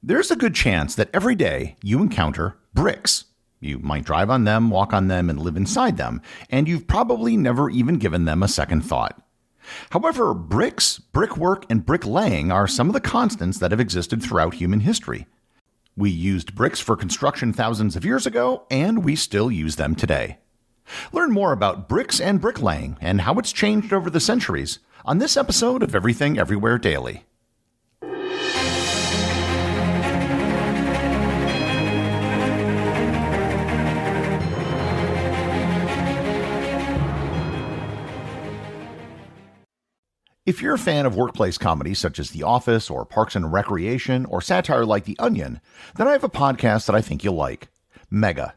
There's a good chance that every day you encounter bricks. You might drive on them, walk on them, and live inside them, and you've probably never even given them a second thought. However, bricks, brickwork, and bricklaying are some of the constants that have existed throughout human history. We used bricks for construction thousands of years ago, and we still use them today. Learn more about bricks and bricklaying and how it's changed over the centuries on this episode of Everything Everywhere Daily. If you're a fan of workplace comedies such as The Office or Parks and Recreation or satire like The Onion, then I have a podcast that I think you'll like, Mega.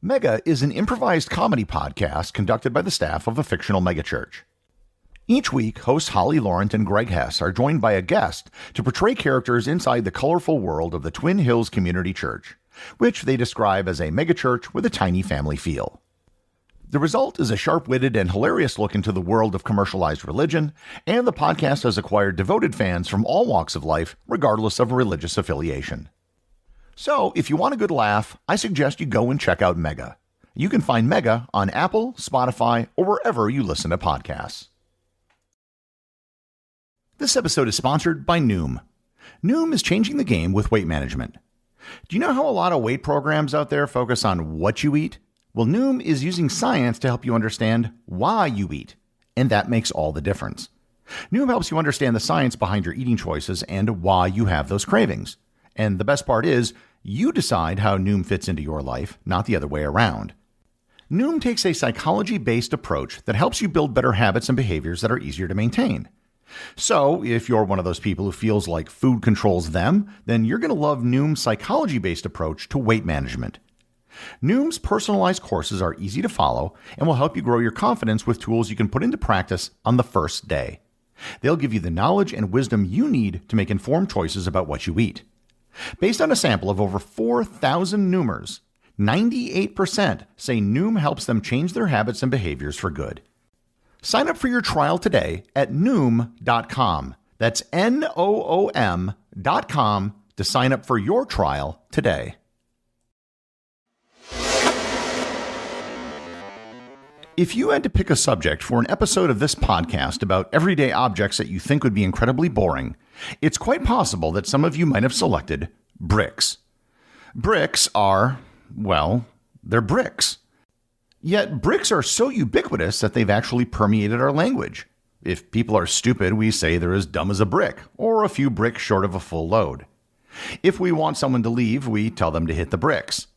Mega is an improvised comedy podcast conducted by the staff of a fictional megachurch. Each week, hosts Holly Laurent and Greg Hess are joined by a guest to portray characters inside the colorful world of the Twin Hills Community Church, which they describe as a megachurch with a tiny family feel. The result is a sharp-witted and hilarious look into the world of commercialized religion, and the podcast has acquired devoted fans from all walks of life, regardless of religious affiliation. So, if you want a good laugh, I suggest you go and check out Mega. You can find Mega on Apple, Spotify, or wherever you listen to podcasts. This episode is sponsored by Noom. Noom is changing the game with weight management. Do you know how a lot of weight programs out there focus on what you eat? Well, Noom is using science to help you understand why you eat, and that makes all the difference. Noom helps you understand the science behind your eating choices and why you have those cravings. And the best part is, you decide how Noom fits into your life, not the other way around. Noom takes a psychology-based approach that helps you build better habits and behaviors that are easier to maintain. So, if you're one of those people who feels like food controls them, then you're going to love Noom's psychology-based approach to weight management. Noom's personalized courses are easy to follow and will help you grow your confidence with tools you can put into practice on the first day. They'll give you the knowledge and wisdom you need to make informed choices about what you eat. Based on a sample of over 4,000 Noomers, 98% say Noom helps them change their habits and behaviors for good. Sign up for your trial today at Noom.com. That's Noom.com to sign up for your trial today. If you had to pick a subject for an episode of this podcast about everyday objects that you think would be incredibly boring, it's quite possible that some of you might have selected bricks. Bricks are, well, they're bricks. Yet bricks are so ubiquitous that they've actually permeated our language. If people are stupid, we say they're as dumb as a brick, or a few bricks short of a full load. If we want someone to leave, we tell them to hit the bricks.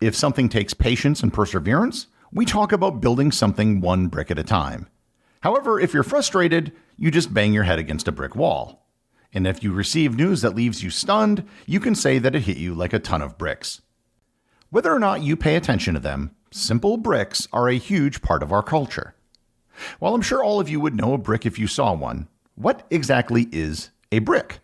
If something takes patience and perseverance, we talk about building something one brick at a time. However, if you're frustrated, you just bang your head against a brick wall. And if you receive news that leaves you stunned, you can say that it hit you like a ton of bricks. Whether or not you pay attention to them, simple bricks are a huge part of our culture. While I'm sure all of you would know a brick if you saw one, what exactly is a brick?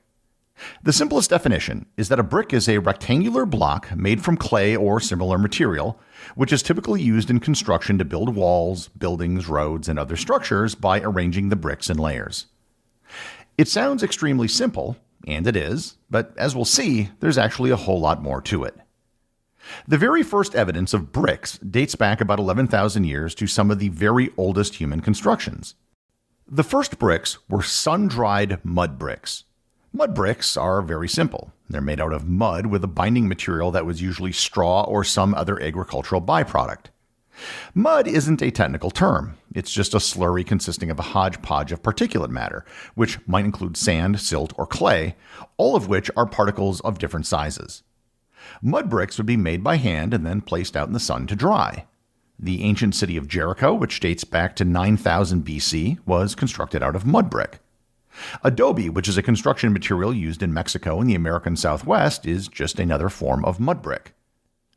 The simplest definition is that a brick is a rectangular block made from clay or similar material, which is typically used in construction to build walls, buildings, roads, and other structures by arranging the bricks in layers. It sounds extremely simple, and it is, but as we'll see, there's actually a whole lot more to it. The very first evidence of bricks dates back about 11,000 years to some of the very oldest human constructions. The first bricks were sun-dried mud bricks. Mud bricks are very simple. They're made out of mud with a binding material that was usually straw or some other agricultural byproduct. Mud isn't a technical term. It's just a slurry consisting of a hodgepodge of particulate matter, which might include sand, silt, or clay, all of which are particles of different sizes. Mud bricks would be made by hand and then placed out in the sun to dry. The ancient city of Jericho, which dates back to 9000 BC, was constructed out of mud brick. Adobe, which is a construction material used in Mexico and the American Southwest, is just another form of mud brick.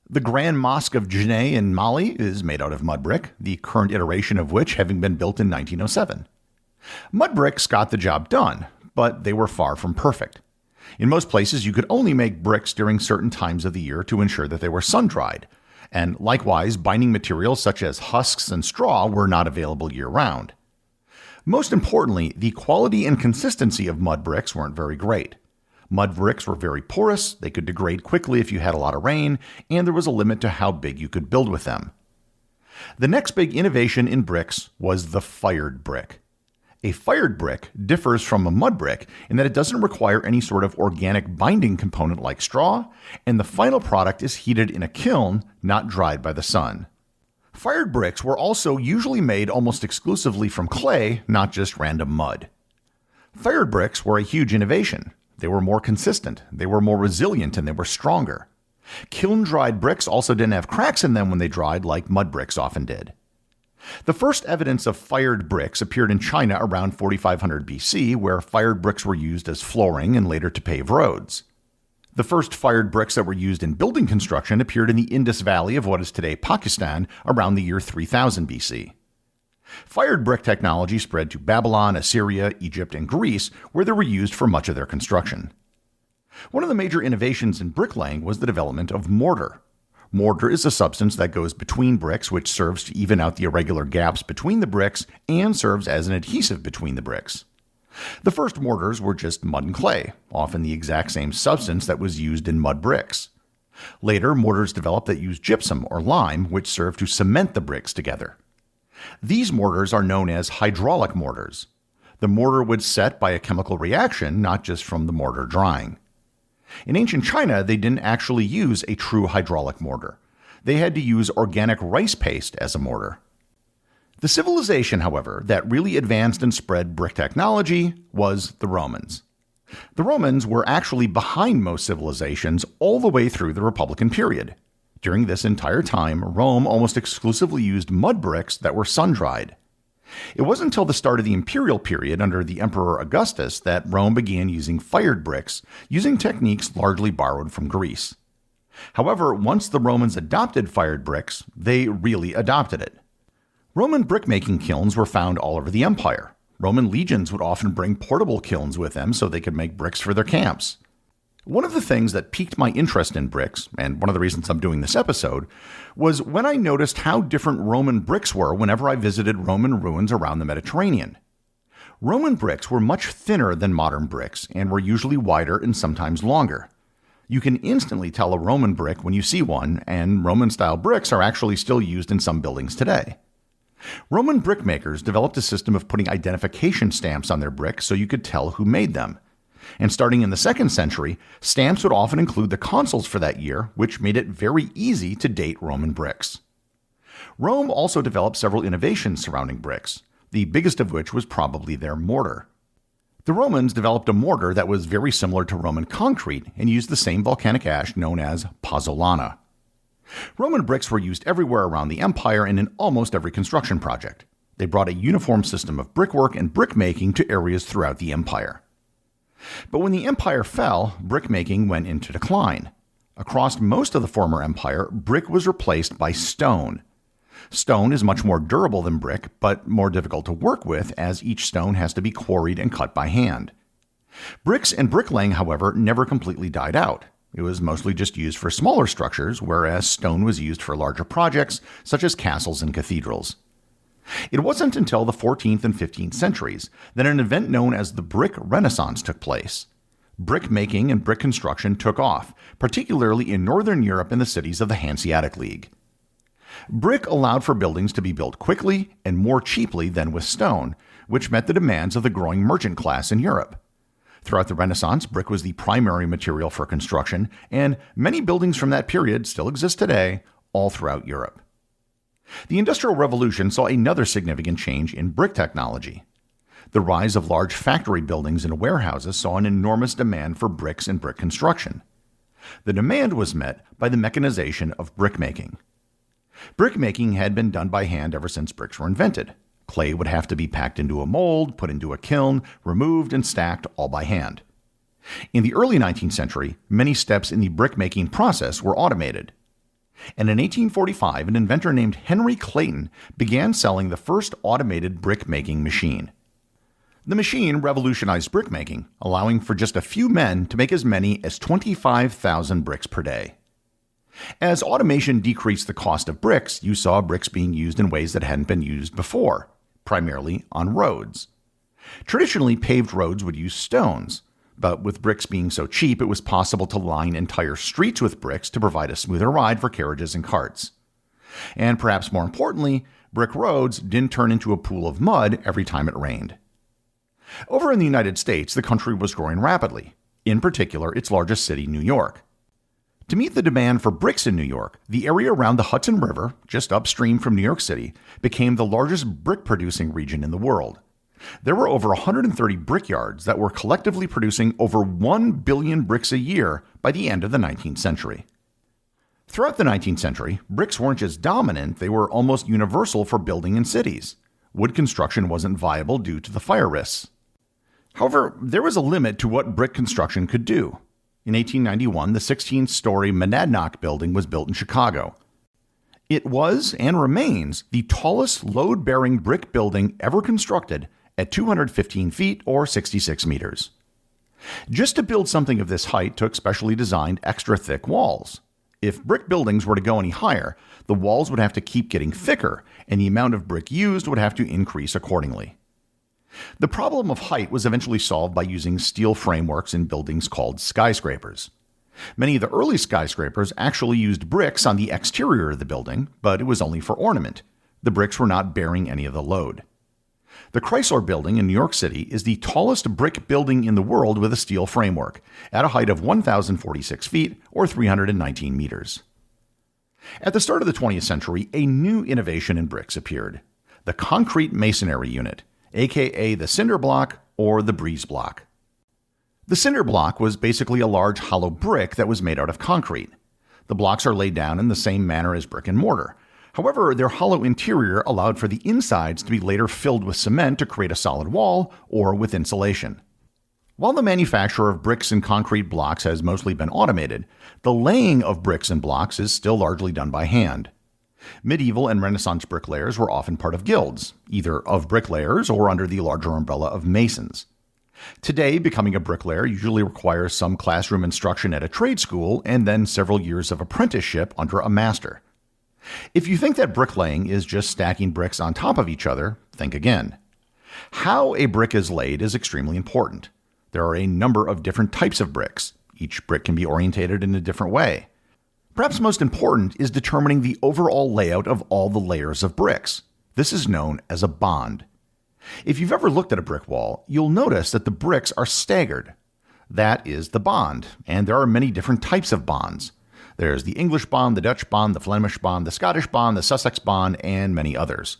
The Grand Mosque of Djenné in Mali is made out of mud brick, the current iteration of which having been built in 1907. Mud bricks got the job done, but they were far from perfect. In most places, you could only make bricks during certain times of the year to ensure that they were sun-dried, and likewise, binding materials such as husks and straw were not available year-round. Most importantly, the quality and consistency of mud bricks weren't very great. Mud bricks were very porous, they could degrade quickly if you had a lot of rain, and there was a limit to how big you could build with them. The next big innovation in bricks was the fired brick. A fired brick differs from a mud brick in that it doesn't require any sort of organic binding component like straw, and the final product is heated in a kiln, not dried by the sun. Fired bricks were also usually made almost exclusively from clay, not just random mud. Fired bricks were a huge innovation. They were more consistent, they were more resilient, and they were stronger. Kiln-dried bricks also didn't have cracks in them when they dried like mud bricks often did. The first evidence of fired bricks appeared in China around 4500 BC, where fired bricks were used as flooring and later to pave roads. The first fired bricks that were used in building construction appeared in the Indus Valley of what is today Pakistan around the year 3000 BC. Fired brick technology spread to Babylon, Assyria, Egypt, and Greece, where they were used for much of their construction. One of the major innovations in bricklaying was the development of mortar. Mortar is a substance that goes between bricks, which serves to even out the irregular gaps between the bricks and serves as an adhesive between the bricks. The first mortars were just mud and clay, often the exact same substance that was used in mud bricks. Later, mortars developed that used gypsum or lime, which served to cement the bricks together. These mortars are known as hydraulic mortars. The mortar would set by a chemical reaction, not just from the mortar drying. In ancient China, they didn't actually use a true hydraulic mortar. They had to use organic rice paste as a mortar. The civilization, however, that really advanced and spread brick technology was the Romans. The Romans were actually behind most civilizations all the way through the Republican period. During this entire time, Rome almost exclusively used mud bricks that were sun-dried. It wasn't until the start of the imperial period under the Emperor Augustus that Rome began using fired bricks, using techniques largely borrowed from Greece. However, once the Romans adopted fired bricks, they really adopted it. Roman brickmaking kilns were found all over the empire. Roman legions would often bring portable kilns with them so they could make bricks for their camps. One of the things that piqued my interest in bricks, and one of the reasons I'm doing this episode, was when I noticed how different Roman bricks were whenever I visited Roman ruins around the Mediterranean. Roman bricks were much thinner than modern bricks and were usually wider and sometimes longer. You can instantly tell a Roman brick when you see one, and Roman-style bricks are actually still used in some buildings today. Roman brickmakers developed a system of putting identification stamps on their bricks so you could tell who made them. And starting in the 2nd century, stamps would often include the consuls for that year, which made it very easy to date Roman bricks. Rome also developed several innovations surrounding bricks, the biggest of which was probably their mortar. The Romans developed a mortar that was very similar to Roman concrete and used the same volcanic ash known as pozzolana. Roman bricks were used everywhere around the empire and in almost every construction project. They brought a uniform system of brickwork and brickmaking to areas throughout the empire. But when the empire fell, brickmaking went into decline. Across most of the former empire, brick was replaced by stone. Stone is much more durable than brick, but more difficult to work with as each stone has to be quarried and cut by hand. Bricks and bricklaying, however, never completely died out. It was mostly just used for smaller structures, whereas stone was used for larger projects, such as castles and cathedrals. It wasn't until the 14th and 15th centuries that an event known as the Brick Renaissance took place. Brick making and brick construction took off, particularly in Northern Europe and the cities of the Hanseatic League. Brick allowed for buildings to be built quickly and more cheaply than with stone, which met the demands of the growing merchant class in Europe. Throughout the Renaissance, brick was the primary material for construction, and many buildings from that period still exist today, all throughout Europe. The Industrial Revolution saw another significant change in brick technology. The rise of large factory buildings and warehouses saw an enormous demand for bricks and brick construction. The demand was met by the mechanization of brickmaking. Brickmaking had been done by hand ever since bricks were invented. Clay would have to be packed into a mold, put into a kiln, removed, and stacked all by hand. In the early 19th century, many steps in the brickmaking process were automated. And in 1845, an inventor named Henry Clayton began selling the first automated brick-making machine. The machine revolutionized brickmaking, allowing for just a few men to make as many as 25,000 bricks per day. As automation decreased the cost of bricks, you saw bricks being used in ways that hadn't been used before, primarily on roads. Traditionally, paved roads would use stones, But with bricks being so cheap, it was possible to line entire streets with bricks to provide a smoother ride for carriages and carts. And perhaps more importantly, brick roads didn't turn into a pool of mud every time it rained. Over in the United States, the country was growing rapidly, in particular its largest city, New York. To meet the demand for bricks in New York, the area around the Hudson River, just upstream from New York City, became the largest brick-producing region in the world. There were over 130 brickyards that were collectively producing over 1 billion bricks a year by the end of the 19th century. Throughout the 19th century, bricks weren't just dominant, they were almost universal for building in cities. Wood construction wasn't viable due to the fire risks. However, there was a limit to what brick construction could do. In 1891, the 16-story Monadnock building was built in Chicago. It was, and remains, the tallest load-bearing brick building ever constructed at 215 feet or 66 meters. Just to build something of this height took specially designed extra thick walls. If brick buildings were to go any higher, the walls would have to keep getting thicker, and the amount of brick used would have to increase accordingly. The problem of height was eventually solved by using steel frameworks in buildings called skyscrapers. Many of the early skyscrapers actually used bricks on the exterior of the building, but it was only for ornament. The bricks were not bearing any of the load. The Chrysler Building in New York City is the tallest brick building in the world with a steel framework, at a height of 1,046 feet or 319 meters. At the start of the 20th century, a new innovation in bricks appeared: the concrete masonry unit, aka the cinder block or the breeze block. The cinder block was basically a large hollow brick that was made out of concrete. The blocks are laid down in the same manner as brick and mortar. However, their hollow interior allowed for the insides to be later filled with cement to create a solid wall or with insulation. While the manufacture of bricks and concrete blocks has mostly been automated, the laying of bricks and blocks is still largely done by hand. Medieval and Renaissance bricklayers were often part of guilds, either of bricklayers or under the larger umbrella of masons. Today, becoming a bricklayer usually requires some classroom instruction at a trade school and then several years of apprenticeship under a master. If you think that bricklaying is just stacking bricks on top of each other, think again. How a brick is laid is extremely important. There are a number of different types of bricks. Each brick can be orientated in a different way. Perhaps most important is determining the overall layout of all the layers of bricks. This is known as a bond. If you've ever looked at a brick wall, you'll notice that the bricks are staggered. That is the bond, and there are many different types of bonds. There's the English bond, the Dutch bond, the Flemish bond, the Scottish bond, the Sussex bond, and many others.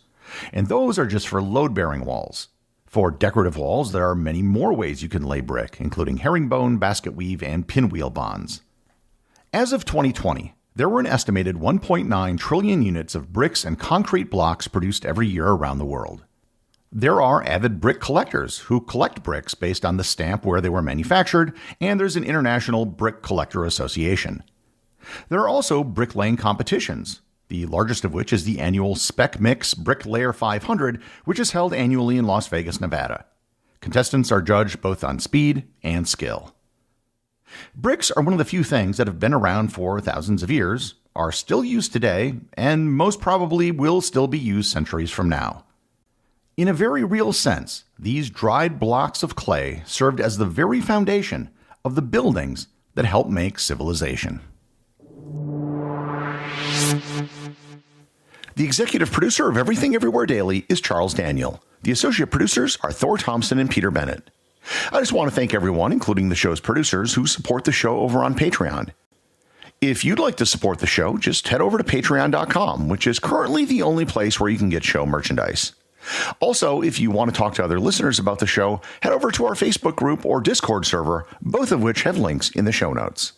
And those are just for load-bearing walls. For decorative walls, there are many more ways you can lay brick, including herringbone, basket weave, and pinwheel bonds. As of 2020, there were an estimated 1.9 trillion units of bricks and concrete blocks produced every year around the world. There are avid brick collectors who collect bricks based on the stamp where they were manufactured, and there's an International Brick Collector Association. There are also bricklaying competitions, the largest of which is the annual Spec Mix Bricklayer 500, which is held annually in Las Vegas, Nevada. Contestants are judged both on speed and skill. Bricks are one of the few things that have been around for thousands of years, are still used today, and most probably will still be used centuries from now. In a very real sense, these dried blocks of clay served as the very foundation of the buildings that help make civilization. The executive producer of Everything Everywhere Daily is Charles Daniel. The associate producers are Thor Thompson and Peter Bennett. I just want to thank everyone, including the show's producers, who support the show over on Patreon. If you'd like to support the show, just head over to patreon.com, which is currently the only place where you can get show merchandise. Also, if you want to talk to other listeners about the show, head over to our Facebook group or Discord server, both of which have links in the show notes.